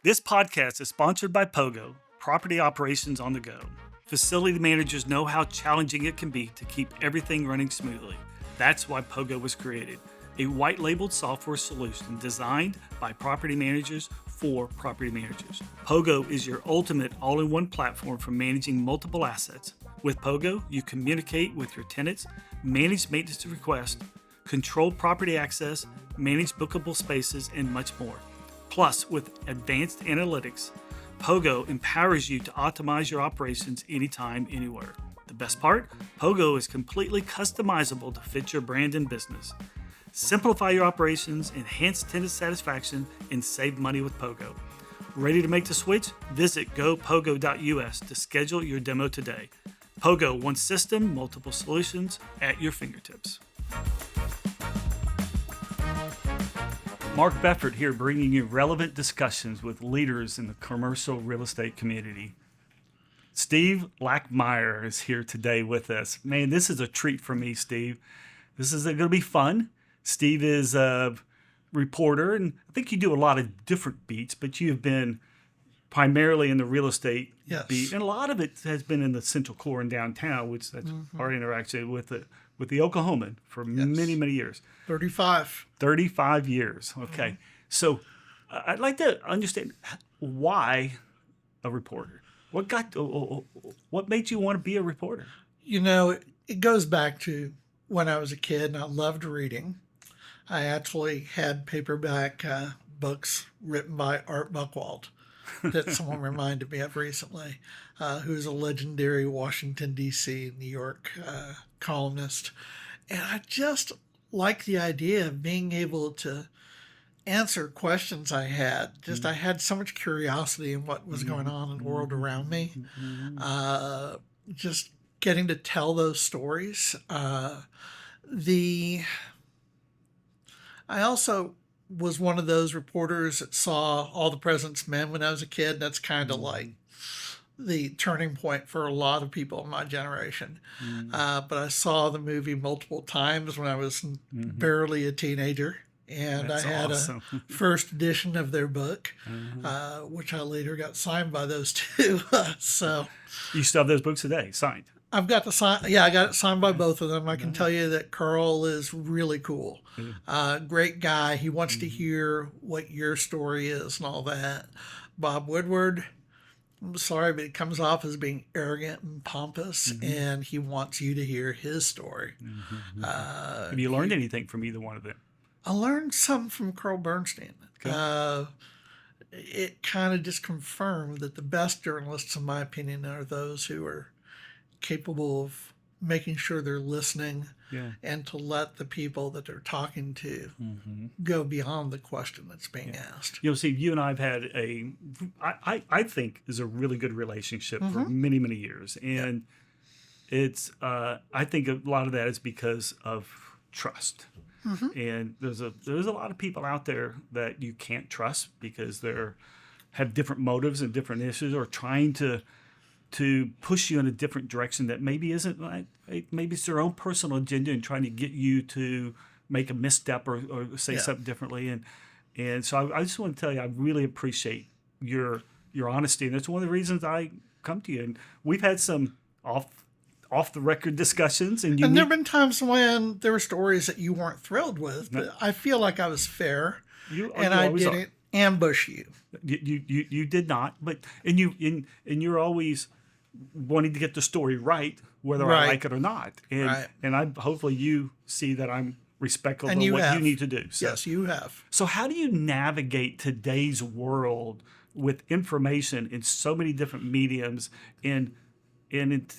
This podcast is sponsored by Pogo, property operations on the go. Facility managers know how challenging it can be to keep everything running smoothly. That's why Pogo was created, a white-labeled software solution designed by property managers for property managers. Pogo is your ultimate all-in-one platform for managing multiple assets. With Pogo, you communicate with your tenants, manage maintenance requests, control property access, manage bookable spaces, and much more. Plus, with advanced analytics, Pogo empowers you to optimize your operations anytime, anywhere. The best part? Pogo is completely customizable to fit your brand and business. Simplify your operations, enhance tenant satisfaction, and save money with Pogo. Ready to make the switch? Visit gopogo.us to schedule your demo today. Pogo, one system, multiple solutions at your fingertips. Mark Beffort here, bringing you relevant discussions with leaders in the commercial real estate community. Steve Lackmeyer is here today with us. Man, this is a treat for me, Steve. This is going to be fun. Steve is a reporter, and I think you do a lot of different beats, but you have been primarily in the real estate beat, and a lot of it has been in the central core and downtown, which that's our interaction with the Oklahoman for many, many years. 35 years. Okay. So I'd like to understand why a reporter. What made you want to be a reporter? You know, it goes back to when I was a kid and I loved reading. I actually had paperback books written by Art Buchwald that someone reminded me of recently, who's a legendary Washington, D.C., New York columnist. And I just like the idea of being able to answer questions I had. I had so much curiosity in what was going on in the world around me. Just getting to tell those stories. I also was one of those reporters that saw All the President's Men when I was a kid. That's kind of like the turning point for a lot of people in my generation. But I saw the movie multiple times when I was barely a teenager. And that's I had awesome. A first edition of their book, which I later got signed by those two. So you still have those books today, signed? I've got the sign. Yeah, I got it signed by both of them. I can tell you that Carl is really cool. Great guy. He wants to hear what your story is and all that. Bob Woodward, I'm sorry, but it comes off as being arrogant and pompous, and he wants you to hear his story. Have you learned anything from either one of them? I learned something from Carl Bernstein. Okay. It kind of just confirmed that the best journalists, in my opinion, are those who are capable of making sure they're listening and to let the people that they're talking to go beyond the question that's being asked. You know, Steve, you and I have had I think is a really good relationship for many, many years. And it's, I think a lot of that is because of trust. And there's a lot of people out there that you can't trust because have different motives and different issues, or trying to push you in a different direction that maybe isn't right. Maybe it's their own personal agenda and trying to get you to make a misstep or say something differently. And so I just want to tell you, I really appreciate your honesty. And that's one of the reasons I come to you. And we've had some off the record discussions. And there have been times when there were stories that you weren't thrilled with, but I feel like I was fair and I didn't ambush you. You did not, but you're always wanting to get the story right, whether I like it or not. And I hopefully you see that I'm respectful of what you need to do. So, yes, you have. So how do you navigate today's world with information in so many different mediums?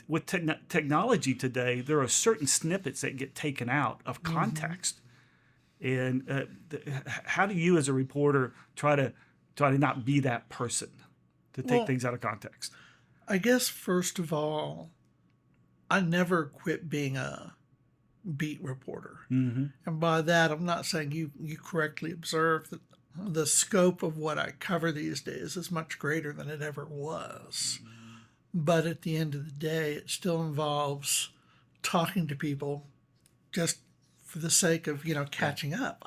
With technology today, there are certain snippets that get taken out of context. And how do you, as a reporter, try to not be that person to take things out of context? I guess, first of all, I never quit being a beat reporter. And by that, I'm not saying you correctly observed that the scope of what I cover these days is much greater than it ever was. But at the end of the day, it still involves talking to people just for the sake of, catching up.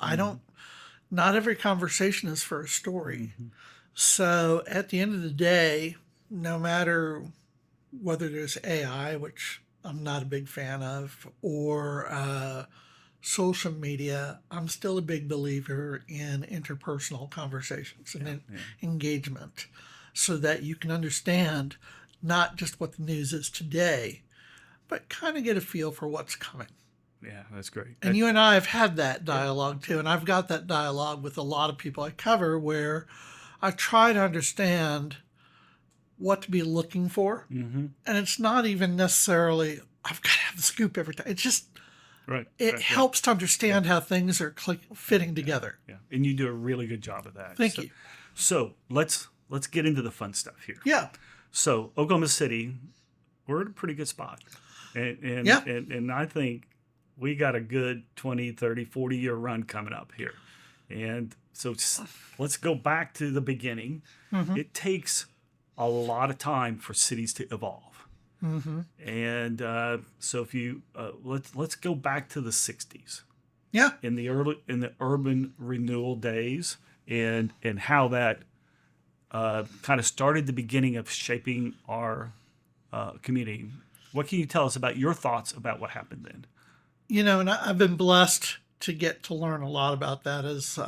Not every conversation is for a story. So at the end of the day, no matter whether there's AI, which I'm not a big fan of, or social media, I'm still a big believer in interpersonal conversations and engagement so that you can understand not just what the news is today, but kind of get a feel for what's coming. Yeah, that's great. And you and I have had that dialogue too. And I've got that dialogue with a lot of people I cover where I try to understand what to be looking for. And it's not even necessarily, I've got to have the scoop every time. It's just, it helps to understand how things are fitting together. Yeah. And you do a really good job of that. Thank you. So let's get into the fun stuff here. Yeah. So Oklahoma City, we're at a pretty good spot. And I think we got a good 20, 30, 40-year run coming up here. And so let's go back to the beginning. It takes a lot of time for cities to evolve. And so if you let's go back to the 60s. Yeah. In the urban renewal days and how that kind of started the beginning of shaping our community. What can you tell us about your thoughts about what happened then? You know, and I've been blessed to get to learn a lot about that as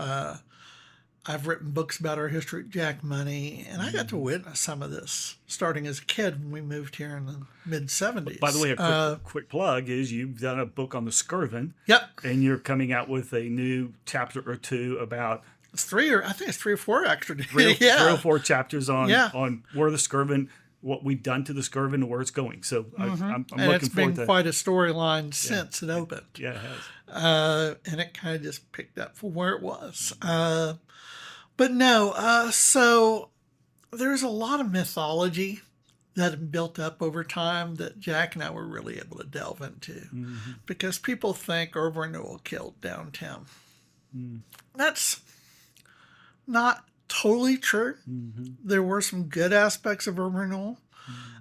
I've written books about our history at Jack Money, and I got to witness some of this starting as a kid when we moved here in the mid-'70s. By the way, a quick plug is you've done a book on the Skirvin. Yep. And you're coming out with a new chapter or two about... I think it's 3 or 4 actually. 3 or 4 chapters on where the Skirvin, what we've done to the Skirvin and where it's going. So I'm looking forward to... And it's been quite a storyline since it opened. Yeah, it has. And it kind of just picked up from where it was. But no, so there's a lot of mythology that had built up over time that Jack and I were really able to delve into because people think urban renewal killed downtown. That's not totally true. There were some good aspects of urban renewal.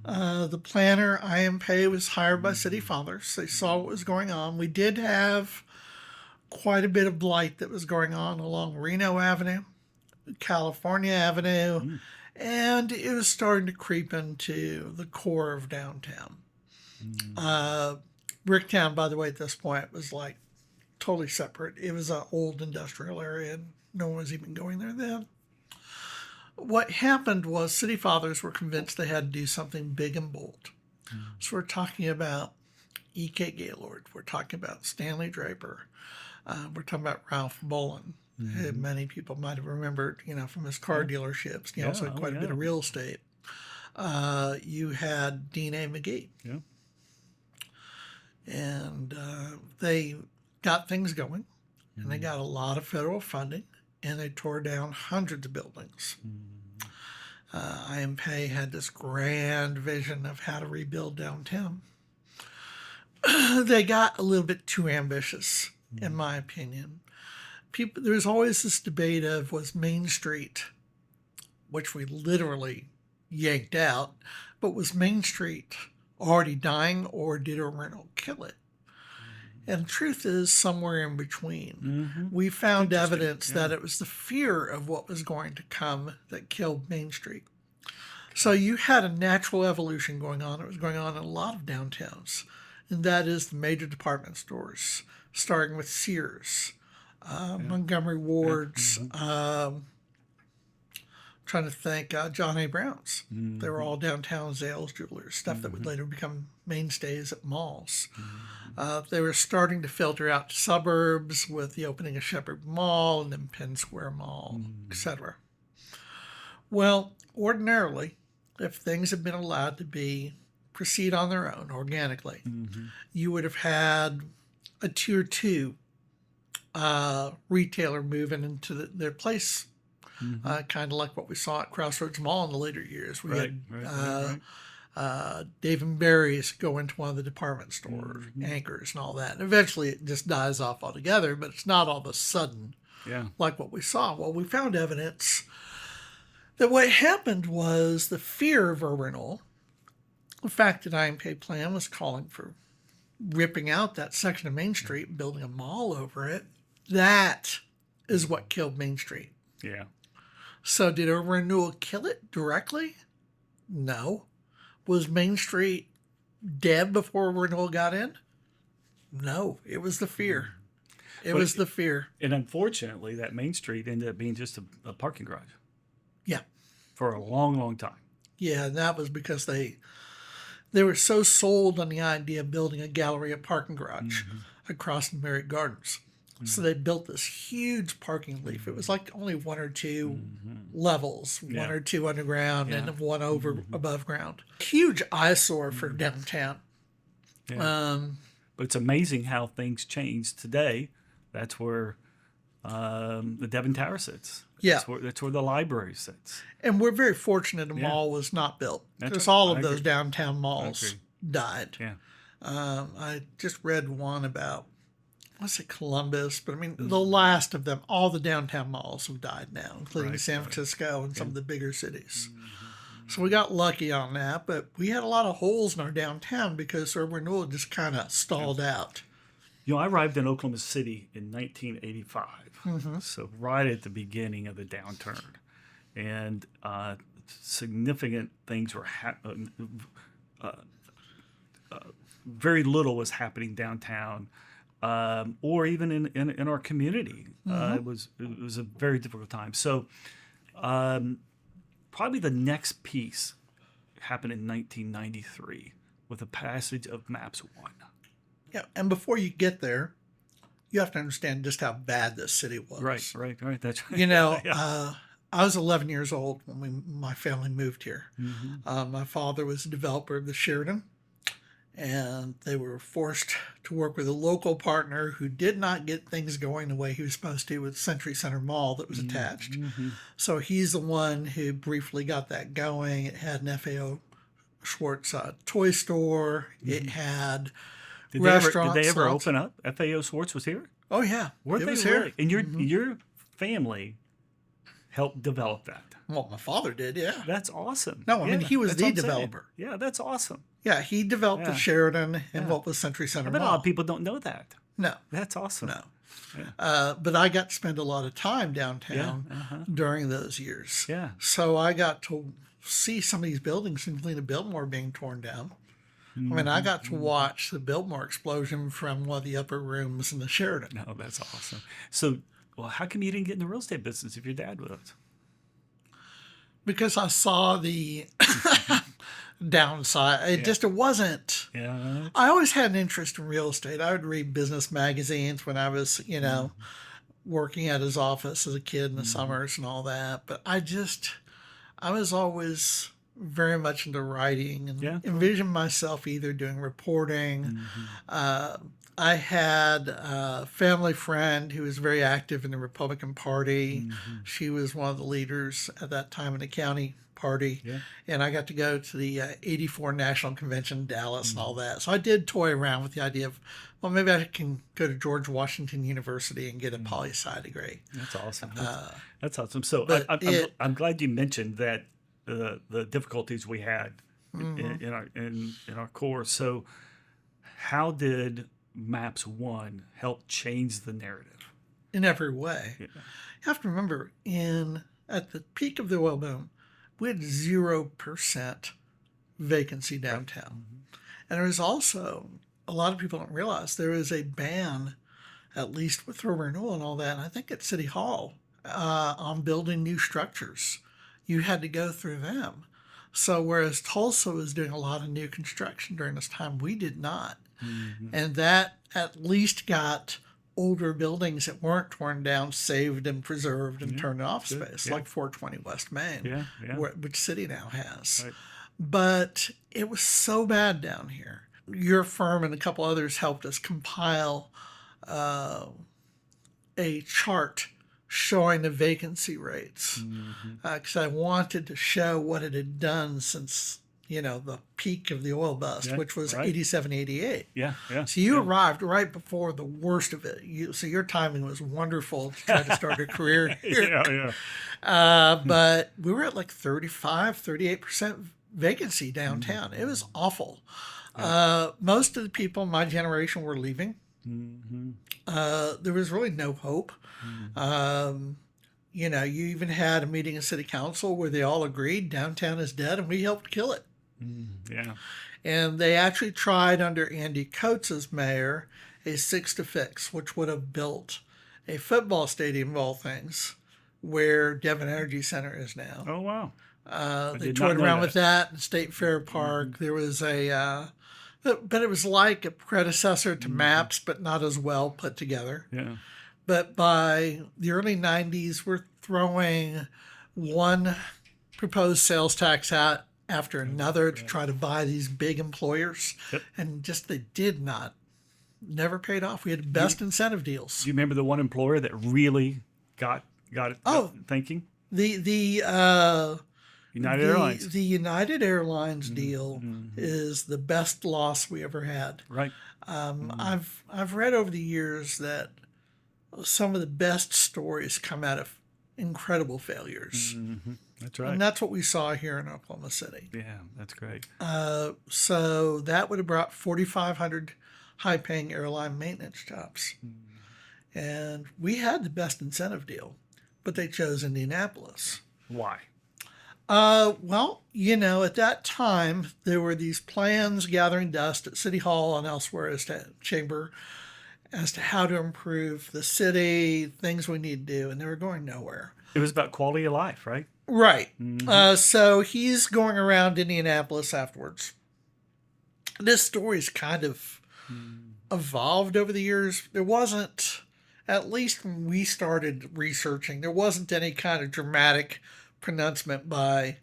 The planner, I.M. Pei, was hired by city fathers. They saw what was going on. We did have quite a bit of blight that was going on along Reno Avenue, California Avenue, and it was starting to creep into the core of downtown. Bricktown, by the way, at this point was like totally separate. It was an old industrial area, and no one was even going there then. What happened was city fathers were convinced they had to do something big and bold. So we're talking about E.K. Gaylord. We're talking about Stanley Draper. We're talking about Ralph Bullen. Many people might have remembered, from his car dealerships. He also had quite a bit of real estate. You had Dean A. McGee. Yeah. And they got things going, and they got a lot of federal funding, and they tore down hundreds of buildings. I.M. Pei had this grand vision of how to rebuild downtown. They got a little bit too ambitious, in my opinion. There's always this debate of was Main Street, which we literally yanked out, but was Main Street already dying or did a rental kill it? And the truth is somewhere in between. We found evidence that it was the fear of what was going to come that killed Main Street. So you had a natural evolution going on. It was going on in a lot of downtowns, and that is the major department stores, starting with Sears, Montgomery Ward's, trying to think, John A. Brown's. They were all downtown Zales jewelers, stuff that would later become mainstays at malls. They were starting to filter out to suburbs with the opening of Shepherd Mall and then Penn Square Mall, etc. Well, ordinarily, if things had been allowed to proceed on their own organically, you would have had a tier 2 retailer moving into their place. Kind of like what we saw at Crossroads Mall in the later years. We had Dave and Barry's go into one of the department stores, Anchors and all that. And eventually it just dies off altogether, but it's not all of a sudden like what we saw. Well, we found evidence that what happened was the fear of urban renewal, the fact that I.M. Plan was calling for ripping out that section of Main Street and building a mall over it, that is what killed Main Street. Yeah. So did urban renewal kill it directly? No. Was Main Street dead before renewal got in? No. It was the fear. It But was the fear. And unfortunately, that Main Street ended up being just a parking garage Yeah. for a long, long time. Yeah, and that was because they were so sold on the idea of building a Galleria parking garage across the Merritt Gardens. So they built this huge parking leaf. It was like only one or two levels, one or two underground and one over above ground. Huge eyesore for downtown. Yeah. But it's amazing how things change today. That's where the Devon Tower sits. Yeah. That's where the library sits. And we're very fortunate the mall was not built because all of those downtown malls died. Yeah. I just read one about, let's say Columbus, but I mean, the last of them, all the downtown malls have died now, including San Francisco and some of the bigger cities. So we got lucky on that, but we had a lot of holes in our downtown because urban renewal just kind of stalled out. You know, I arrived in Oklahoma City in 1985, so right at the beginning of the downturn. And significant things were happening. Very little was happening downtown, or even in our community. It was a very difficult time. So probably the next piece happened in 1993 with the passage of Maps 1. Yeah, and before you get there, you have to understand just how bad this city was. Right. That's right. You know, I was 11 years old when my family moved here. My father was a developer of the Sheridan, and they were forced to work with a local partner who did not get things going the way he was supposed to with Century Center Mall that was attached. So he's the one who briefly got that going. It had an FAO Schwartz toy store. It had restaurants. Did they ever open up? FAO Schwartz was here? Oh, yeah. Were they really? And your family helped develop that. Well, my father did, yeah. That's awesome. No, I mean, he was the developer. Yeah, that's awesome. Yeah, he developed the Sheridan and what was Century Center Mall. But a lot of people don't know that. No. That's awesome. No. Yeah. But I got to spend a lot of time downtown during those years. Yeah. So I got to see some of these buildings, including the Biltmore being torn down. I mean, I got to watch the Biltmore explosion from one of the upper rooms in the Sheridan. No, that's awesome. So, well, how come you didn't get in the real estate business if your dad was? Because I saw the downside. It wasn't. Yeah. I always had an interest in real estate. I would read business magazines when I was, working at his office as a kid in the summers and all that. But I was always very much into writing and envisioned myself either doing reporting. I had a family friend who was very active in the Republican Party. She was one of the leaders at that time in the county party. And I got to go to the 84 National Convention in Dallas and all that. So I did toy around with the idea of, well, maybe I can go to George Washington University and get a poli-sci degree. That's awesome. That's awesome. So I'm glad you mentioned that the difficulties we had in our course. So how did Maps 1 help change the narrative? In every way. You have to remember, at the peak of the oil boom, we had 0% vacancy downtown. And there was also, a lot of people don't realize, there was a ban, at least with urban renewal and all that, and I think at City Hall, on building new structures. You had to go through them. So whereas Tulsa was doing a lot of new construction during this time, we did not. And that at least got older buildings that weren't torn down saved and preserved and turned into office space, like 420 West Main, which City now has. But it was so bad down here. Your firm and a couple others helped us compile a chart showing the vacancy rates, because I wanted to show what it had done since, the peak of the oil bust, which was 87, 88. So you arrived right before the worst of it. So your timing was wonderful to try to start a career here. But we were at like 35, 38% vacancy downtown. It was awful. Most of the people in my generation were leaving. There was really no hope. You even had a meeting of city council where they all agreed downtown is dead and we helped kill it. Yeah. And they actually tried under Andy Coates as mayor a 6 to fix, which would have built a football stadium of all things where Devon Energy Center is now. Oh, wow. They toyed around with that in State Fair Park. There was but it was like a predecessor to Maps, but not as well put together. Yeah. But by the early 90s, we're throwing one proposed sales tax out after another to try to buy these big employers. Yep. And just they did not. Never paid off. We had the best incentive deals. Do you remember the one employer that really got it thinking? The United Airlines. The United Airlines deal is the best loss we ever had. Right. I've read over the years that some of the best stories come out of incredible failures. That's right. And that's what we saw here in Oklahoma City. Yeah, that's great. So that would have brought 4,500 high-paying airline maintenance jobs. And we had the best incentive deal, but they chose Indianapolis. Why? Well, at that time, there were these plans gathering dust at City Hall and elsewhere as to chamber as to how to improve the city, things we need to do, and they were going nowhere. It was about quality of life, right? Right. So he's going around Indianapolis afterwards. This story's kind of evolved over the years. There wasn't, at least when we started researching, there wasn't any kind of dramatic pronouncement by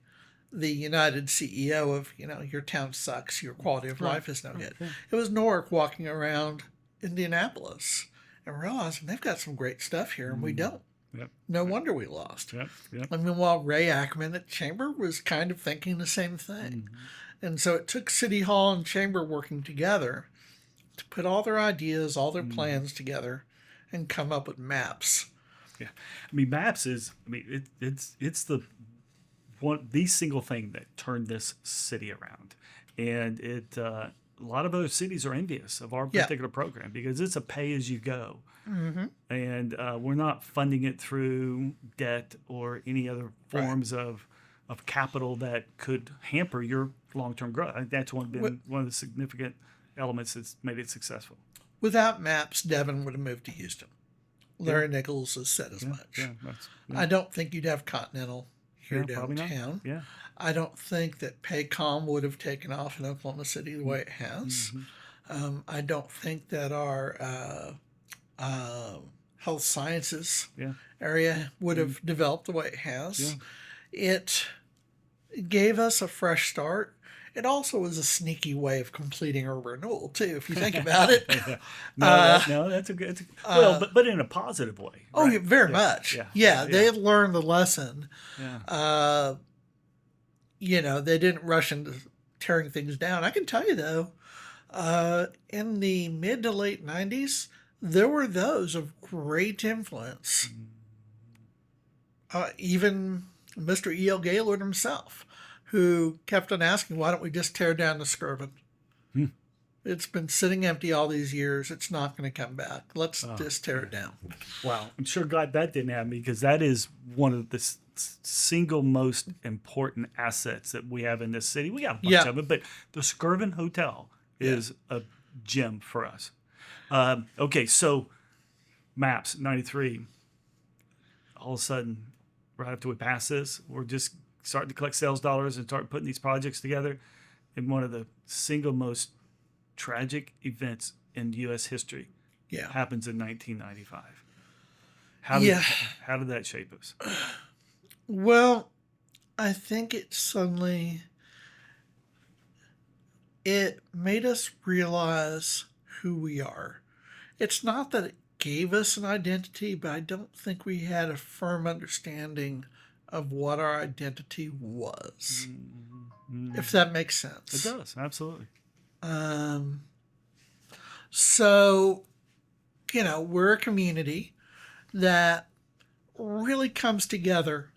the United CEO of, your town sucks, your quality of life is no good. It was Newark walking around Indianapolis and realizing they've got some great stuff here and we don't. Yep. No wonder we lost. Yep. I mean, while Ray Ackerman at Chamber was kind of thinking the same thing. And so it took City Hall and Chamber working together to put all their ideas, all their plans together and come up with maps. Yeah. I mean, Maps is, it's the single thing that turned this city around. And a lot of other cities are envious of our particular program because it's a pay as you go. And we're not funding it through debt or any other forms of capital that could hamper your long-term growth. I think that's one of the significant elements that's made it successful. Without Maps, Devon would have moved to Houston. Larry Nichols has said as much. I don't think you'd have Continental here downtown. Yeah. I don't think that Paycom would have taken off in Oklahoma City the way it has. I don't think that our health sciences area would have developed the way it has. It gave us a fresh start. It also was a sneaky way of completing urban renewal too, if you think about it. That's a good. But in a positive way. Right? Oh, very much. They had learned the lesson. They didn't rush into tearing things down. I can tell you though, in the mid to late 90s, there were those of great influence. Even Mr. E.L. Gaylord himself, who kept on asking, why don't we just tear down the Skirvin? It's been sitting empty all these years. It's not going to come back. Let's just tear it down. Wow. I'm sure glad that didn't happen because that is one of the single most important assets that we have in this city. We got a bunch of it, but the Skirvin Hotel is a gem for us. Okay, so Maps, 93. All of a sudden, right after we pass this, we're just starting to collect sales dollars and start putting these projects together. And one of the single most tragic events in U.S. history happens in 1995. How did that shape us? Well, I think it made us realize who we are. It's not that it gave us an identity, but I don't think we had a firm understanding of what our identity was, if that makes sense. It does, absolutely. So, we're a community that really comes together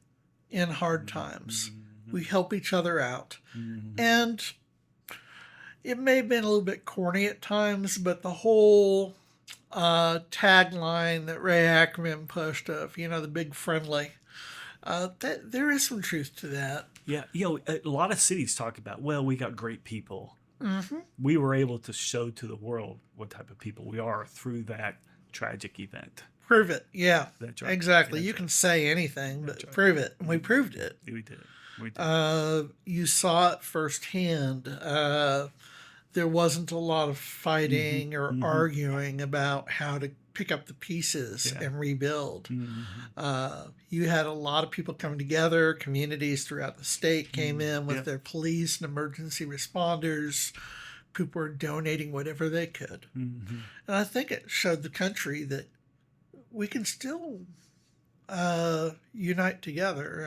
in hard times. We help each other out. And it may have been a little bit corny at times, but the whole tagline that Ray Ackerman pushed of, the big friendly. There is some truth to that. Yeah, a lot of cities talk about, well, we got great people. Mm-hmm. We were able to show to the world what type of people we are through that tragic event. Prove it. Yeah, That's right. exactly. That's you right. can say anything, but Right. prove it. And we proved it. We did. We did. You saw it firsthand. There wasn't a lot of fighting or arguing about how to pick up the pieces and rebuild. You had a lot of people coming together. Communities throughout the state came in with their police and emergency responders. People were donating whatever they could. And I think it showed the country that we can still unite together.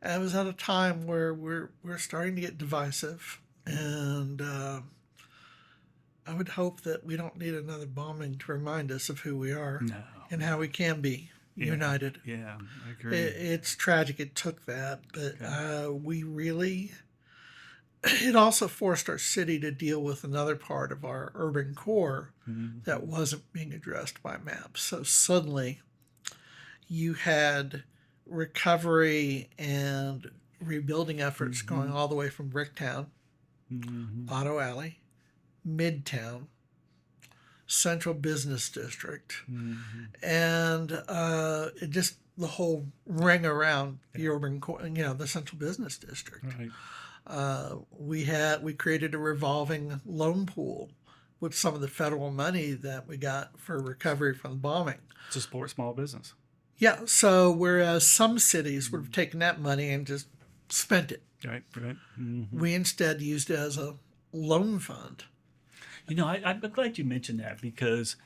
And it was at a time where we're starting to get divisive, and I would hope that we don't need another bombing to remind us of who we are and how we can be united. Yeah, I agree. It's tragic it took that, but we really. It also forced our city to deal with another part of our urban core that wasn't being addressed by maps. So suddenly, you had recovery and rebuilding efforts going all the way from Bricktown, Auto Alley, Midtown, Central Business District, and it just the whole ring around the urban core, the Central Business District. Right. We created a revolving loan pool with some of the federal money that we got for recovery from the bombing To support small business. Yeah, so whereas some cities would have taken that money and just spent it, Right. we instead used it as a loan fund. I'm glad you mentioned that, because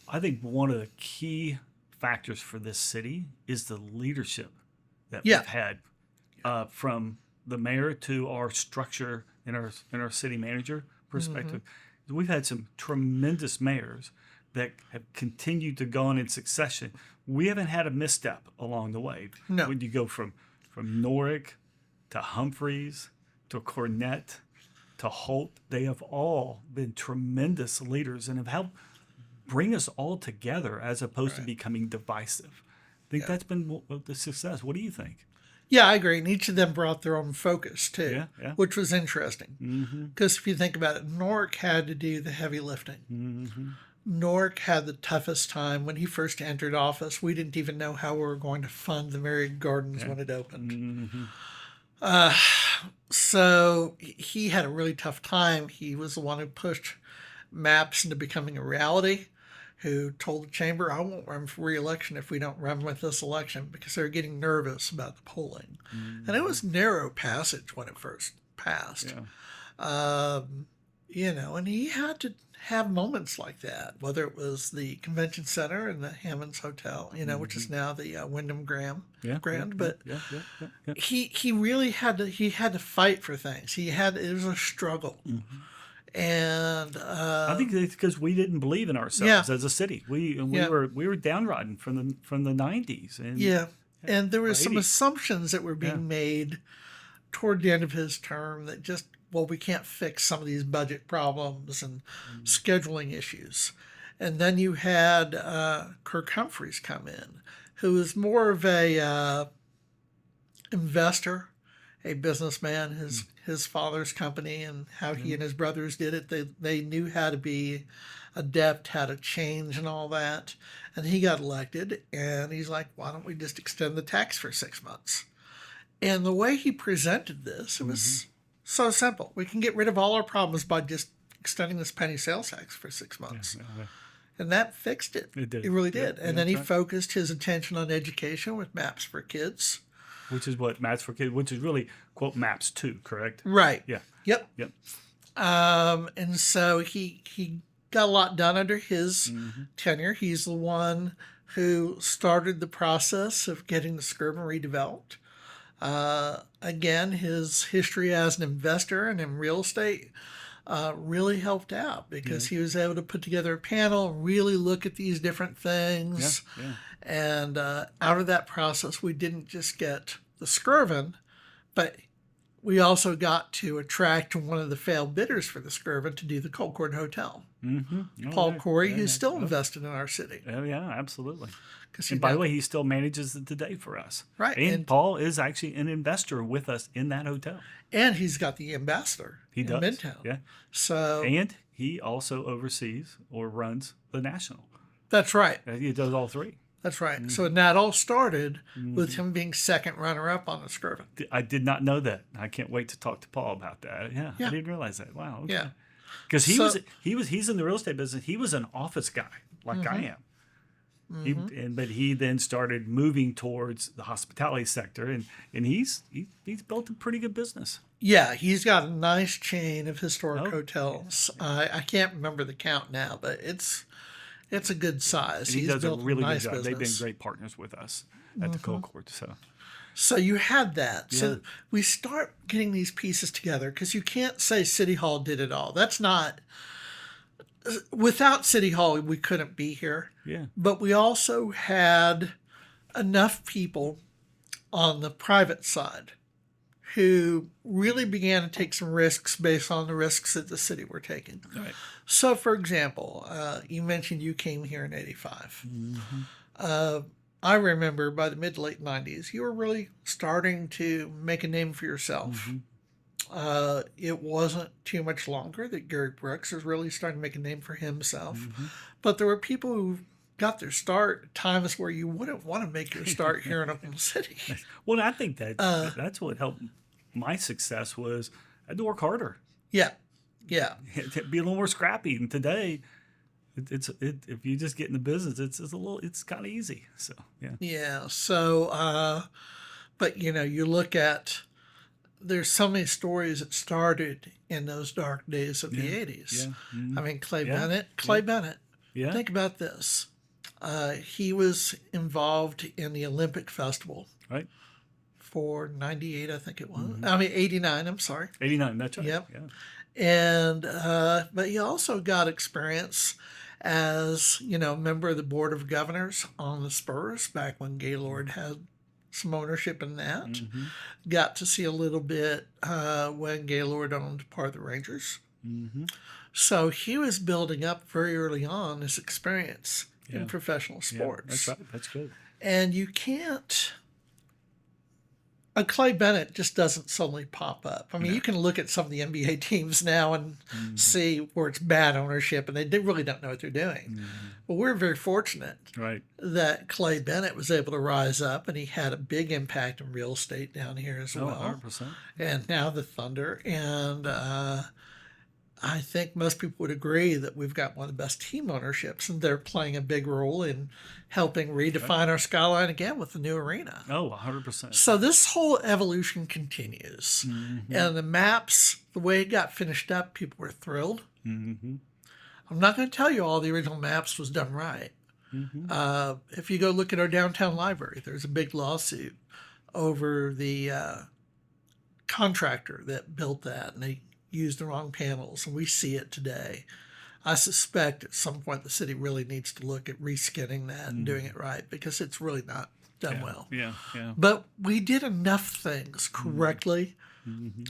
I think one of the key factors for this city is the leadership that we've had, from the mayor to our structure and our city manager perspective. We've had some tremendous mayors that have continued to go on in succession. We haven't had a misstep along the way. No. When you go from Norick to Humphreys to Cornett to Holt, they have all been tremendous leaders and have helped bring us all together as opposed to becoming divisive. I think that's been the success. What do you think? Yeah, I agree. And each of them brought their own focus too, which was interesting. Because if you think about it, Norick had to do the heavy lifting. Norick had the toughest time when he first entered office. We didn't even know how we were going to fund the Myriad Gardens when it opened. So he had a really tough time. He was the one who pushed maps into becoming a reality, who told the chamber, I won't run for re-election if we don't run with this election, because they were getting nervous about the polling. And it was narrow passage when it first passed. And he had to have moments like that, whether it was the convention center and the Hammond's Hotel, which is now the Wyndham Grand. But he really had to fight for things. It was a struggle. And I think it's because we didn't believe in ourselves as a city. We were downtrodden from the 90s. And there were some assumptions that were being made toward the end of his term that just, we can't fix some of these budget problems and scheduling issues. And then you had Kirk Humphreys come in, who was more of a investor, a businessman. His father's company and how he and his brothers did it. They knew how to be adept, how to change and all that. And he got elected, and he's like, why don't we just extend the tax for 6 months? And the way he presented this, it was so simple. We can get rid of all our problems by just extending this penny sales tax for 6 months. And that fixed it. It did. It really did. And then he focused his attention on education with Maps for Kids. Which is what Maps for Kids, which is really, quote, Maps 2, correct? Right. Yeah. Yep. And so he got a lot done under his tenure. He's the one who started the process of getting the suburban redeveloped. Again, his history as an investor and in real estate really helped out, because he was able to put together a panel, really look at these different things. And out of that process, we didn't just get the Skirvin, but we also got to attract one of the failed bidders for the Skirvin to do the Colcord Hotel. Mm-hmm. Oh, Paul yeah. Corey, Yeah, who's yeah. still Oh, invested in our city. oh, yeah, absolutely. Because And by the way, he still manages it today for us. right, And Paul is actually an investor with us in that hotel. and he's got the ambassador He in does. Midtown. Yeah. So And he also oversees or runs the National. that's right. He does all three. That's right. Mm-hmm. So that all started with him being second runner-up on the Skirvin. I did not know that. I can't wait to talk to Paul about that. Yeah, Yeah. I didn't realize that. Wow. Okay. Yeah. Because So- he's in the real estate business. He was an office guy like I am. But he then started moving towards the hospitality sector, and he's built a pretty good business. Yeah, he's got a nice chain of historic Oh, hotels. I can't remember the count now, but it's a good size. And he He's does a built really nice good job. They've been business. great partners with us at the Colcord. So So you had that. Yeah. So we start getting these pieces together because you can't say City Hall did it all. That's not. Without City Hall, we couldn't be here. yeah, But we also had enough people on the private side who really began to take some risks based on the risks that the city were taking. right. So, for example, you mentioned you came here in '85. I remember by the mid to late '90s, you were really starting to make a name for yourself. It wasn't too much longer that Gary Brooks was really starting to make a name for himself. But there were people who got their start at times where you wouldn't want to make your start here in Oklahoma City. Well, I think that's what helped my success was I had to work harder, Yeah. Yeah. to be a little more scrappy. And today, if you just get in the business, it's kind of easy. So yeah, Yeah. So, but you look at, there's so many stories that started in those dark days of the '80s. yeah, I mean, Clay Yeah. Bennett. yeah. Think about this. He was involved in the Olympic Festival Right. for '98, I think it was. I mean, '89. I'm sorry. 89. That's right. Yep. Yeah. And but he also got experience as member of the board of governors on the Spurs back when Gaylord had some ownership in that. Got to see a little bit when Gaylord owned part of the Rangers. So he was building up very early on his experience Yeah. in professional Yeah, sports. that's right. That's good. And you can't. A Clay Bennett just doesn't suddenly pop up. I mean, you can look at some of the NBA teams now and see where it's bad ownership, and they really don't know what they're doing. Well, we're very fortunate Right. that Clay Bennett was able to rise up, and he had a big impact in real estate down here as Oh, well. 100%. And now the Thunder. And I think most people would agree that we've got one of the best team ownerships, and they're playing a big role in helping redefine our skyline again with the new arena. Oh, 100%. So this whole evolution continues. And the maps, the way it got finished up, people were thrilled. I'm not going to tell you all the original maps was done right. If you go look at our downtown library, there's a big lawsuit over the contractor that built that, and they used the wrong panels, and we see it today. I suspect at some point the city really needs to look at reskinning that and doing it right, because it's really not done well. Yeah. Yeah. But we did enough things correctly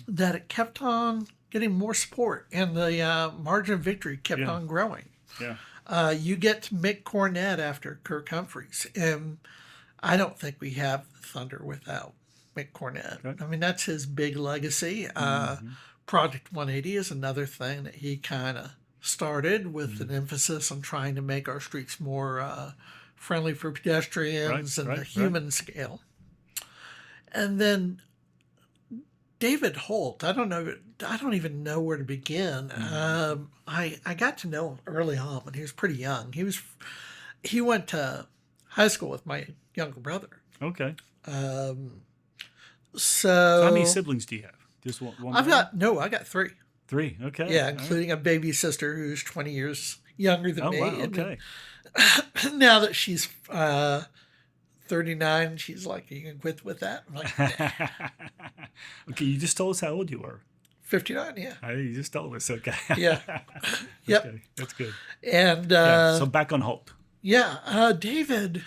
that it kept on getting more support, and the margin of victory kept Yeah. on growing. Yeah. You get to Mick Cornett after Kirk Humphreys, and I don't think we have the Thunder without Mick Cornett. Okay. I mean, that's his big legacy. Project 180 is another thing that he kind of started with an emphasis on trying to make our streets more friendly for pedestrians and the human scale. And then David Holt, I don't even know where to begin. I got to know him early on when he was pretty young. He went to high school with my younger brother. Okay. So How many siblings do you have? Just one? I got 3. 3. Okay. Yeah, All right. including a baby sister who's 20 years younger than Oh, me. wow. And Okay. now that she's 39, she's like, "You can quit with that?" I'm like, Okay. You just told us how old you were. 59, yeah. You just told us. Okay. Yeah. Yep. Okay. That's good. And So back on Holt. David,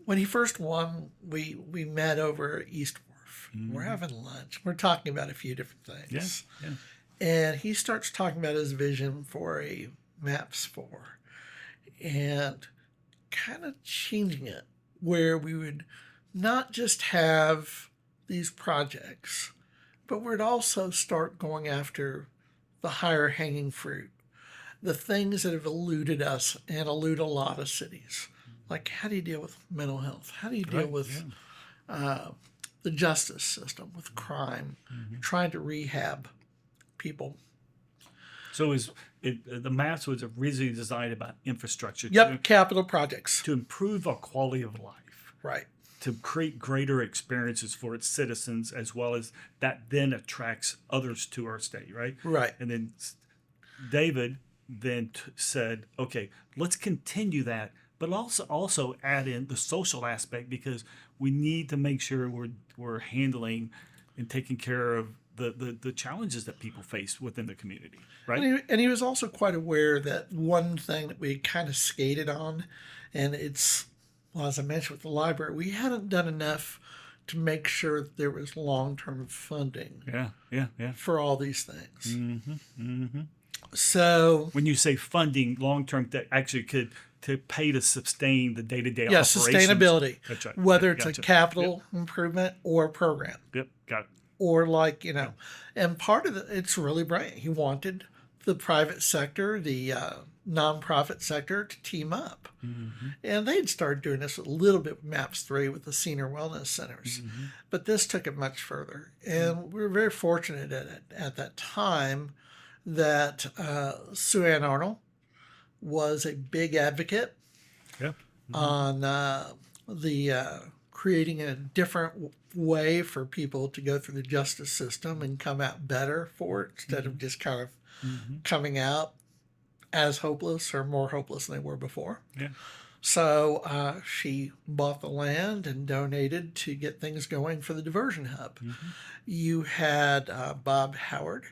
when he first won, we met over at East Wharf. We're having lunch. We're talking about a few different things. Yeah. And he starts talking about his vision for a Maps 4 and kind of changing it where we would not just have these projects, but we'd also start going after the higher hanging fruit, the things that have eluded us and elude a lot of cities. Like, how do you deal with mental health? How do you deal with the justice system, with crime, trying to rehab people? So the maps was originally designed about infrastructure. Yep, capital projects. To improve our quality of life. Right. To create greater experiences for its citizens, as well as that then attracts others to our state, right? Right. And then David then said, okay, let's continue that, but also add in the social aspect, because we need to make sure we're handling and taking care of the challenges that people face within the community, right? And he was also quite aware that one thing that we kind of skated on, and it's, well, as I mentioned with the library, we hadn't done enough to make sure that there was long-term funding for all these things. So when you say funding long-term, that actually could to pay to sustain the day-to-day operations. Sustainability. That's right. Whether it's a capital improvement or a program. Yep, got it. Or like, and part of it's really brilliant. He wanted the private sector, the nonprofit sector to team up. And they'd started doing this a little bit with MAPS 3 with the senior wellness centers. But this took it much further. And we were very fortunate at that time that Sue Ann Arnold was a big advocate on the creating a different way for people to go through the justice system and come out better for it, instead of just kind of coming out as hopeless or more hopeless than they were before. So she bought the land and donated to get things going for the diversion hub. You had Bob Howard,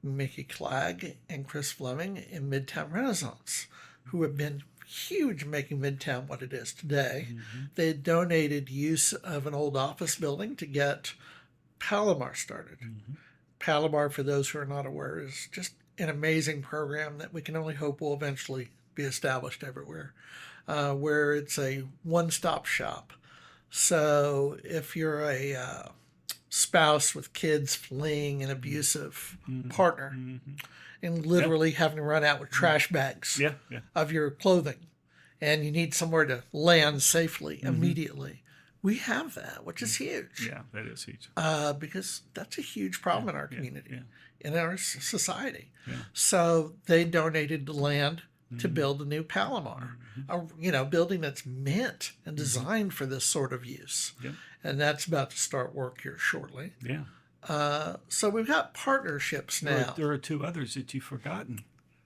Mickey Clegg, and Chris Fleming in Midtown Renaissance, who have been huge making Midtown what it is today. They had donated use of an old office building to get Palomar started. Palomar, for those who are not aware, is just an amazing program that we can only hope will eventually be established everywhere, where it's a one-stop shop. So if you're a spouse with kids fleeing an abusive partner and literally having to run out with trash bags of your clothing, and you need somewhere to land safely immediately, we have that, which is huge. Yeah, that is huge. Because that's a huge problem in our community, in our society. So they donated the land to build a new Palomar, a building that's meant and designed for this sort of use. And that's about to start work here shortly. So we've got partnerships now. There are two others that you've forgotten.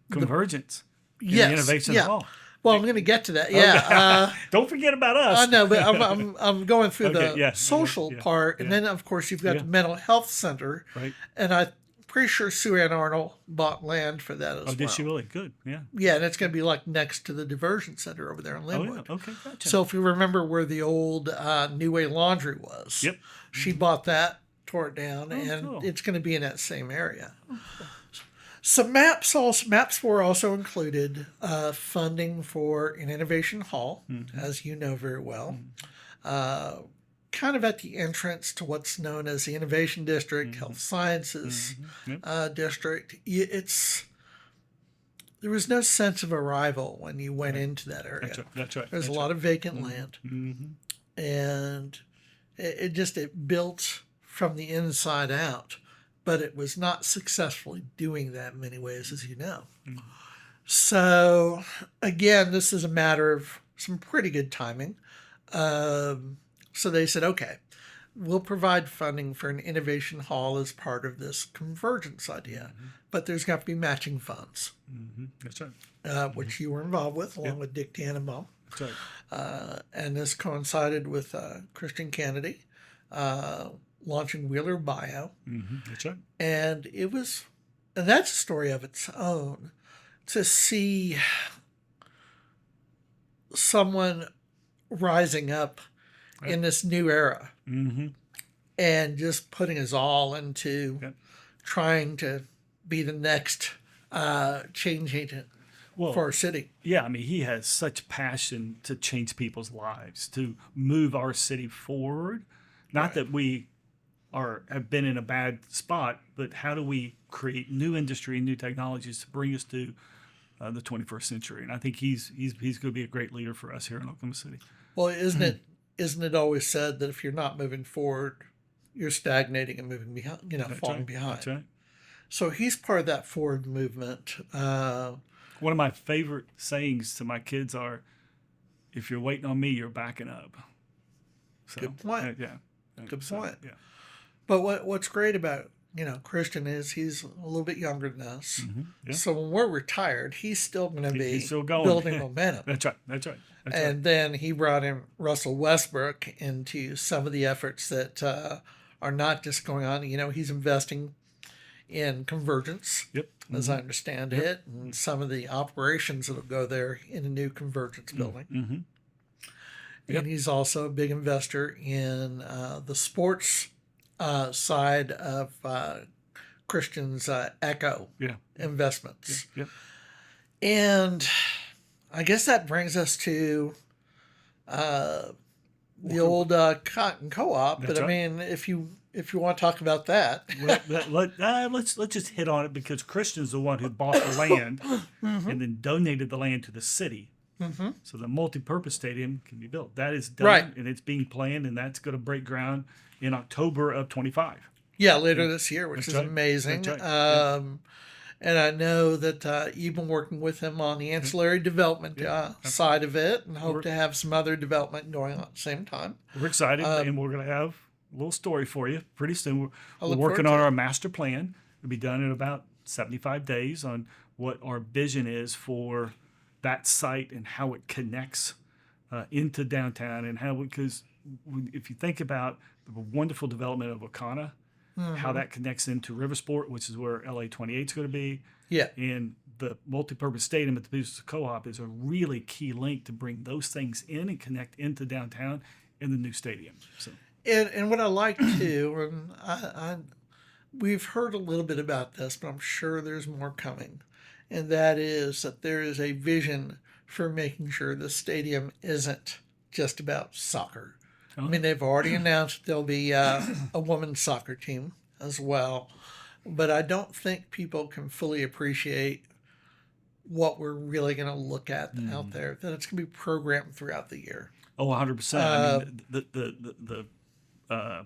Convergence. Yes. The Innovation Hall. Well, I'm going to get to that. Don't forget about us. I know, but I'm going through the social part. And then, of course, you've got the mental health center. Right. And I'm pretty sure Sue Ann Arnold bought land for that as well. Oh, did she really? Good. Yeah. Yeah, and it's going to be like next to the diversion center over there in Linwood. Oh, yeah. Okay, gotcha. So if you remember where the old New Way Laundry was, she bought that, tore it down, and it's going to be in that same area. So MAPS 4 also included funding for an innovation hall, as you know very well, kind of at the entrance to what's known as the Innovation District, Health Sciences District. There was no sense of arrival when you went into that area. That's right. There's a lot of vacant land. And it built from the inside out. But it was not successfully doing that in many ways, as you know. So, again, this is a matter of some pretty good timing. So they said, okay, we'll provide funding for an innovation hall as part of this convergence idea. But there's got to be matching funds. That's right. Which you were involved with, along with Dick Tannenbaum. That's right. And this coincided with Christian Kennedy launching Wheeler Bio. That's right. And that's a story of its own, to see someone rising up in this new era and just putting his all into trying to be the next change agent Well, for our city. yeah, I mean, he has such passion to change people's lives, to move our city forward. Not Right. that we have been in a bad spot, but how do we create new industry and new technologies to bring us to the 21st century? And I think he's going to be a great leader for us here in Oklahoma City. Well, isn't it always said that if you're not moving forward, you're stagnating and moving behind, That's falling right. behind. That's right. So he's part of that forward movement. One of my favorite sayings to my kids are, "If you're waiting on me, you're backing up." So, Good point. yeah. Good So, point. Yeah. But what's great about Christian is he's a little bit younger than us. Yeah. So when we're retired, he's still going to be He's still going. building momentum. That's right. That's right. That's right. And then he brought in Russell Westbrook into some of the efforts that are not just going on. He's investing in convergence, Yep. as I understand it, and some of the operations that'll go there in a new convergence building. Mm-hmm. Yep. And he's also a big investor in the sports side of Christian's Echo investments. Yep. And I guess that brings us to the old cotton co-op. That's But right. I mean, if you want to talk about that, Let's just hit on it, because Christian's the one who bought the land and then donated the land to the city. So the multi-purpose stadium can be built. That is done, Right. and it's being planned, and that's going to break ground in October of 25. yeah, later this year, which That's is right. amazing. That's right. And I know that you've been working with him on the ancillary development side of it, and hope to have some other development going on at the same time. We're excited, and we're going to have a little story for you pretty soon. We're look working forward on to our master plan. It'll be done in about 75 days on what our vision is for that site and how it connects into downtown, and because if you think about the wonderful development of Wakana, how that connects into Riversport, which is where LA 28 is going to be. Yeah. And the multi-purpose stadium at the Boosters Co-op is a really key link to bring those things in and connect into downtown in the new stadium. So, And what I like too, and we've heard a little bit about this, but I'm sure there's more coming. And that is that there is a vision for making sure the stadium isn't just about soccer. I mean, they've already announced there'll be a women's soccer team as well. But I don't think people can fully appreciate what we're really going to look at out there, that it's going to be programmed throughout the year. Oh, 100%. I mean, the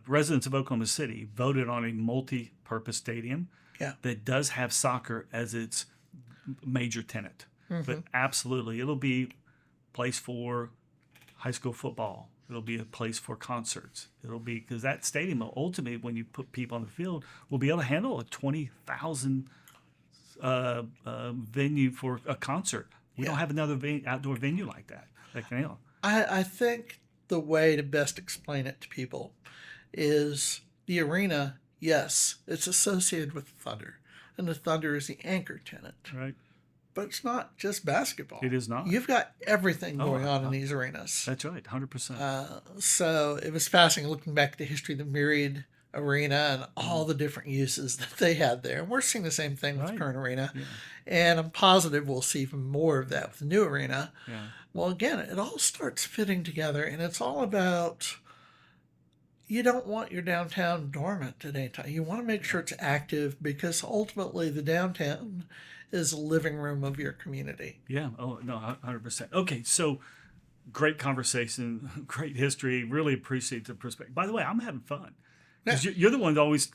residents of Oklahoma City voted on a multi-purpose stadium that does have soccer as its major tenant. But absolutely, it'll be a place for high school football. It'll be a place for concerts. It'll be, because that stadium, ultimately, when you put people on the field, will be able to handle a 20,000 venue for a concert. We don't have another outdoor venue like that. I think the way to best explain it to people is the arena, yes, it's associated with the Thunder, and the Thunder is the anchor tenant. Right. But it's not just basketball. It is not. You've got everything going on in these arenas. That's right, 100%. So it was fascinating looking back at the history of the Myriad Arena and all the different uses that they had there. And we're seeing the same thing with the current arena. Yeah. And I'm positive we'll see even more of that with the new arena. Yeah. Well, again, it all starts fitting together, and it's all about, you don't want your downtown dormant at any time. You want to make sure it's active, because ultimately the downtown is the living room of your community. Yeah. Oh, no, 100%. Okay, so great conversation, great history. Really appreciate the perspective. By the way, I'm having fun. Because you're the one that always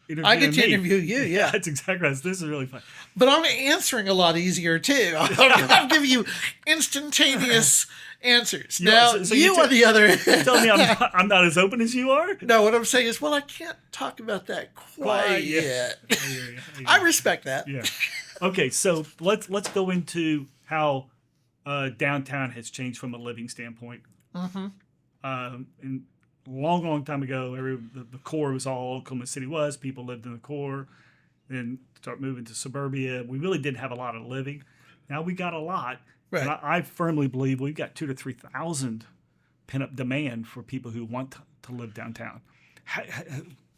interviewing I get to me. interview you, yeah. That's exactly right. This is really fun. But I'm answering a lot easier, too. I'll give you instantaneous answers. Now, so you are the other. Tell me I'm not as open as you are? No, what I'm saying is, well, I can't talk about that quite yet. I respect that. Yeah. Okay, so let's go into how downtown has changed from a living standpoint. And long time ago, the core was all Oklahoma City was. People lived in the core. Then start moving to suburbia. We really didn't have a lot of living. Now we got a lot. Right. And I firmly believe we've got 2,000 to 3,000 pent-up demand for people who want to live downtown.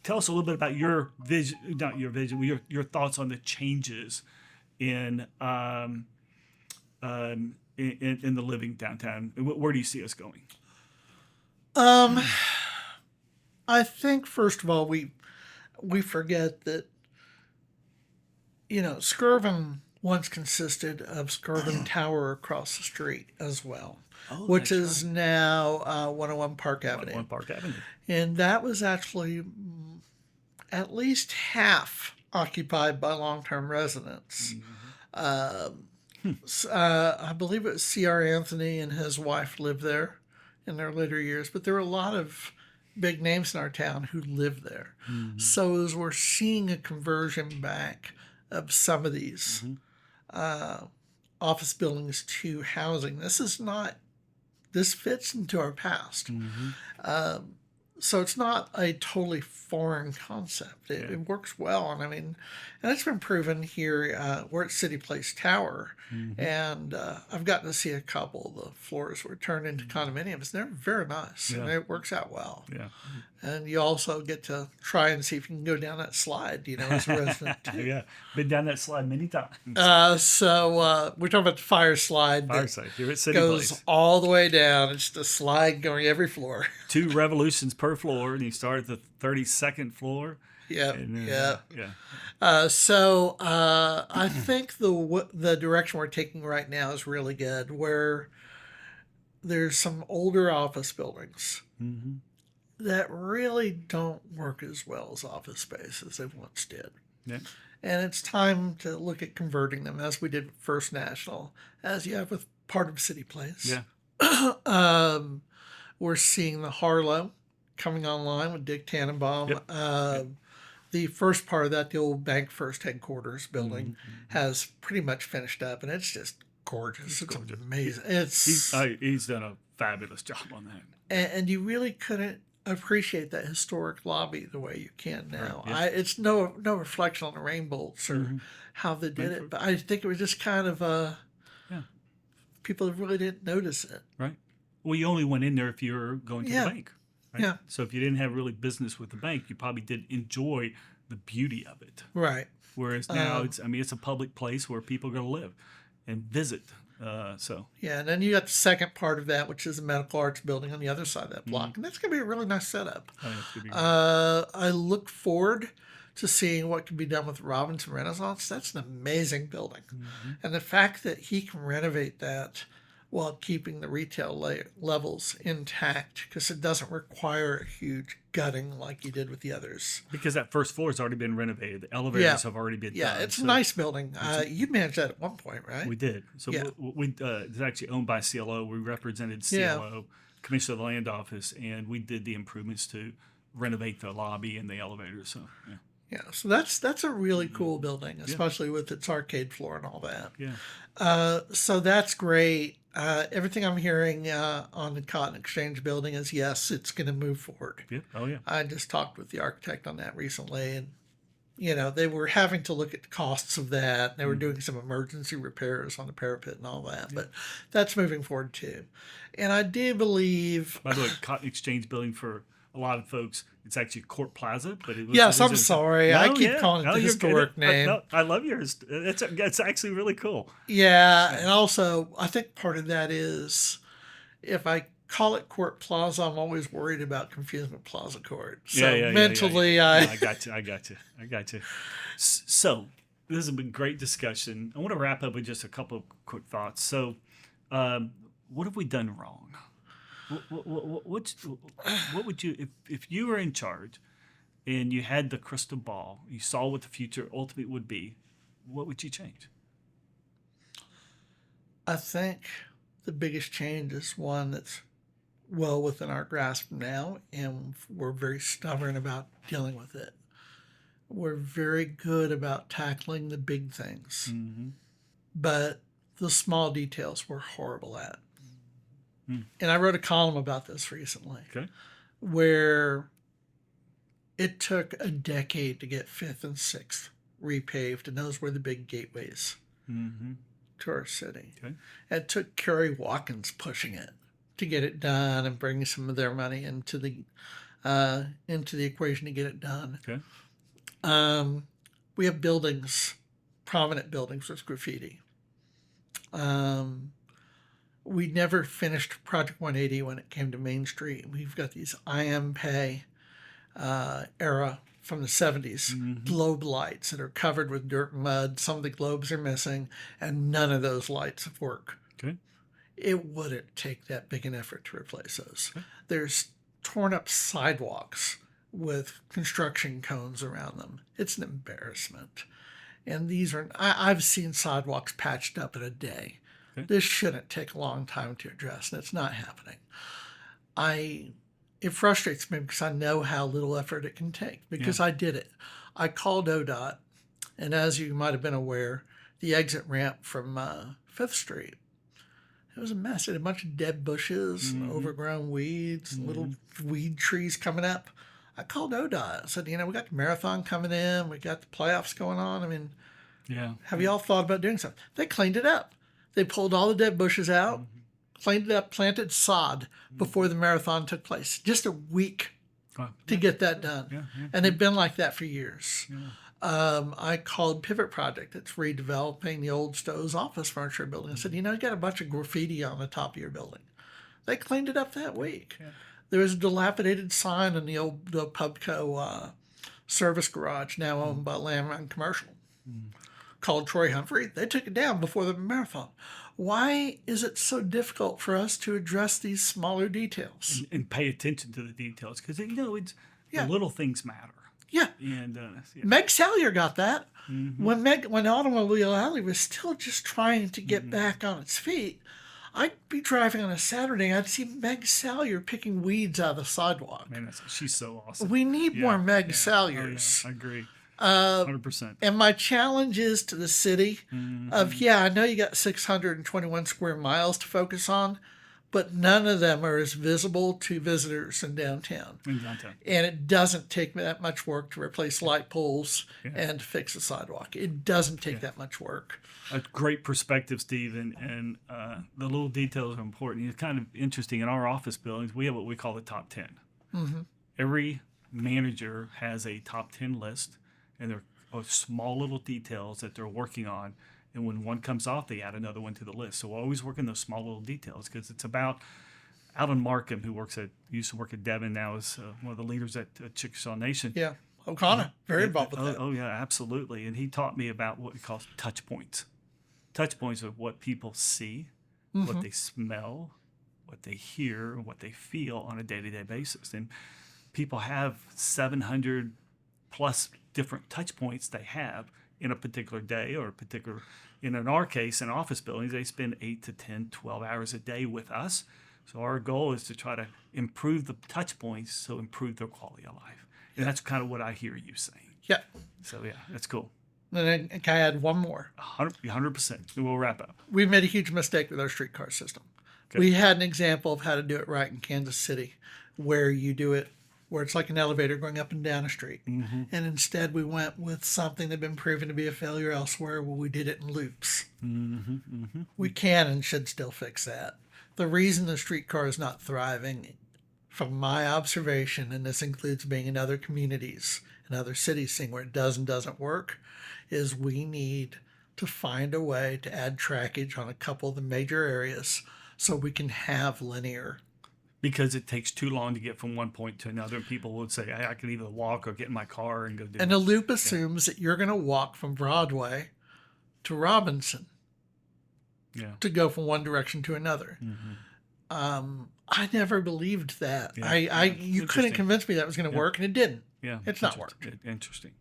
tell us a little bit about your vision, not your vision, your thoughts on the changes in in the living downtown. Where do you see us going? Um, I think first of all we forget that Skirvin once consisted of Skirvin Tower across the street as well, Oh, which that's is right. now 101 Park Avenue. 101 Park Avenue. And that was actually at least half occupied by long-term residents. I believe it was C.R. Anthony and his wife lived there in their later years, but there were a lot of big names in our town who lived there. So as we're seeing a conversion back of some of these office buildings to housing, this fits into our past. So it's not a totally foreign concept. It works well, and and it's been proven here. We're at City Place Tower, and I've gotten to see a couple of the floors were turned into condominiums. They're very nice, and it works out well. Yeah. And you also get to try and see if you can go down that slide, as a resident too. Yeah, been down that slide many times. So we're talking about the fire slide. Fireside here at City goes Place. all the way down. It's just a slide going every floor. 2 revolutions per floor, and you start at the 32nd floor. Yeah, Yeah. So I think the direction we're taking right now is really good. Where there's some older office buildings that really don't work as well as office space as they once did. Yeah. And it's time to look at converting them, as we did with First National, as you have with part of City Place. Yeah. We're seeing the Harlow coming online with Dick Tannenbaum. Yep. The first part of that, the old Bank First headquarters building, has pretty much finished up, and it's just gorgeous. It's amazing. He's done a fabulous job on that. And you really couldn't appreciate that historic lobby the way you can now. Right, yeah. It's no reflection on the rain bolts or how they did it, but I think it was just kind of people really didn't notice it. Right. Well, you only went in there if you were going to the bank. Right? Yeah. So if you didn't have really business with the bank, you probably did enjoy the beauty of it. Right. Whereas now it's a public place where people are going to live and visit. Yeah, and then you got the second part of that, which is the medical arts building on the other side of that block, and that's going to be a really nice setup. I look forward to seeing what can be done with Robinson Renaissance. That's an amazing building, and the fact that he can renovate that while keeping the retail levels intact, because it doesn't require a huge gutting like you did with the others. Because that first floor has already been renovated. The elevators have already been done. Yeah, it's a nice building. You managed that at one point, right? We did. So it's actually owned by CLO. We represented CLO, Commissioner of the Land Office, and we did the improvements to renovate the lobby and the elevators. So so that's a really cool building, especially with its arcade floor and all that. Yeah. So that's great. Everything I'm hearing on the Cotton Exchange building is yes, it's going to move forward. Yeah. Oh yeah. I just talked with the architect on that recently, and they were having to look at the costs of that. They were doing some emergency repairs on the parapet and all that, but that's moving forward too. And I do believe. By the way, Cotton Exchange building for a lot of folks, it's actually Court Plaza, but it was. Yes, I'm sorry. I keep calling it the historic name. I love yours. It's actually really cool. Yeah, and also I think part of that is if I call it Court Plaza, I'm always worried about confusing with Plaza Court. So mentally, I got you. So this has been a great discussion. I want to wrap up with just a couple of quick thoughts. So, what have we done wrong? What would you, if you were in charge and you had the crystal ball, you saw what the future ultimately would be, what would you change? I think the biggest change is one that's well within our grasp now, and we're very stubborn about dealing with it. We're very good about tackling the big things, but the small details we're horrible at. And I wrote a column about this recently, where it took a decade to get 5th and 6th repaved, and those were the big gateways to our city. It took Kerry Watkins pushing it to get it done and bring some of their money into the into the equation to get it done. Okay. We have buildings, prominent buildings with graffiti. We never finished Project 180 when it came to Main Street. We've got these IMPay era from the 70s globe lights that are covered with dirt and mud. Some of the globes are missing, and none of those lights work. Okay. It wouldn't take that big an effort to replace those. Okay. There's torn up sidewalks with construction cones around them. It's an embarrassment. And these are, I've seen sidewalks patched up in a day. Okay. This shouldn't take a long time to address, and it's not happening. It frustrates me because I know how little effort it can take, because I did it. I called ODOT, and as you might have been aware, the exit ramp from 5th Street, it was a mess. It had a bunch of dead bushes and overgrown weeds and little weed trees coming up. I called ODOT. I said, we got the marathon coming in. We got the playoffs going on. I mean, have you all thought about doing something? They cleaned it up. They pulled all the dead bushes out, cleaned it up, planted sod before the marathon took place. Just a week to get that done. And they've been like that for years. I called Pivot Project. It's redeveloping the old Stowe's office furniture building. I said, you got a bunch of graffiti on the top of your building. They cleaned it up that week. There was a dilapidated sign in the Pubco service garage, now owned by Landmark Commercial, called Troy Humphrey. They took it down before the marathon. Why is it so difficult for us to address these smaller details? And pay attention to the details, because, it's the little things matter. Yeah. And Meg Salyer got that. When Automobile Alley was still just trying to get back on its feet, I'd be driving on a Saturday, I'd see Meg Salyer picking weeds out of the sidewalk. Man, she's so awesome. We need more Meg Salyers. I agree. 100%. And my challenge is to the city of, I know you got 621 square miles to focus on, but none of them are as visible to visitors in downtown. And it doesn't take that much work to replace light poles and fix a sidewalk. It doesn't take that much work. A great perspective, Steve, and the little details are important. It's kind of interesting. In our office buildings, we have what we call the top 10. Every manager has a top 10 list, and there are small little details that they're working on. And when one comes off, they add another one to the list. So we're always working those small little details, because it's about Alan Markham, who used to work at Devon, now is one of the leaders at Chickasaw Nation. Yeah, O'Connor, very involved with that. Oh, yeah, absolutely. And he taught me about what we call touch points. Touch points are what people see, what they smell, what they hear, and what they feel on a day-to-day basis. And people have 700 plus different touch points they have in a particular day or a particular, in our case, in office buildings, they spend 8 to 10, 12 hours a day with us. So our goal is to try to improve the touch points, so improve their quality of life. And that's kind of what I hear you saying. Yeah. So, that's cool. And then can I add one more? 100%. We'll wrap up. We made a huge mistake with our streetcar system. Okay. We had an example of how to do it right in Kansas City, where you do it where it's like an elevator going up and down a street. And instead we went with something that had been proven to be a failure elsewhere, where we did it in loops. We can and should still fix that. The reason the streetcar is not thriving, from my observation, and this includes being in other communities and other cities seeing where it does and doesn't work, is we need to find a way to add trackage on a couple of the major areas so we can have linear. Because it takes too long to get from one point to another. And people would say, I can either walk or get in my car and go do it. And a loop assumes that you're going to walk from Broadway to Robinson to go from one direction to another. I never believed that. You couldn't convince me that was going to work, and it didn't. It's not worked. Interesting.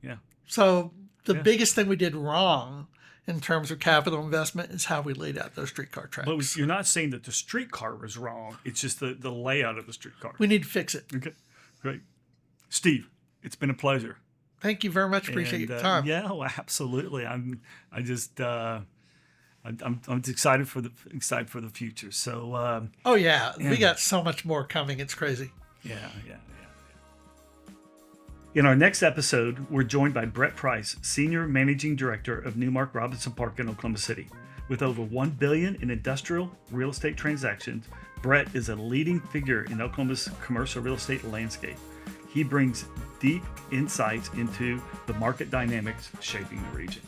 So the biggest thing we did wrong in terms of capital investment is how we laid out those streetcar tracks. But you're not saying that the streetcar was wrong. It's just the layout of the streetcar. We need to fix it. Okay, great. Steve, it's been a pleasure. Thank you very much. Appreciate your time. Yeah, well, absolutely. I'm excited for the future. So. We got so much more coming. It's crazy. Yeah. In our next episode, we're joined by Brett Price, Senior Managing Director of Newmark Robinson Park in Oklahoma City. With over $1 billion in industrial real estate transactions, Brett is a leading figure in Oklahoma's commercial real estate landscape. He brings deep insights into the market dynamics shaping the region.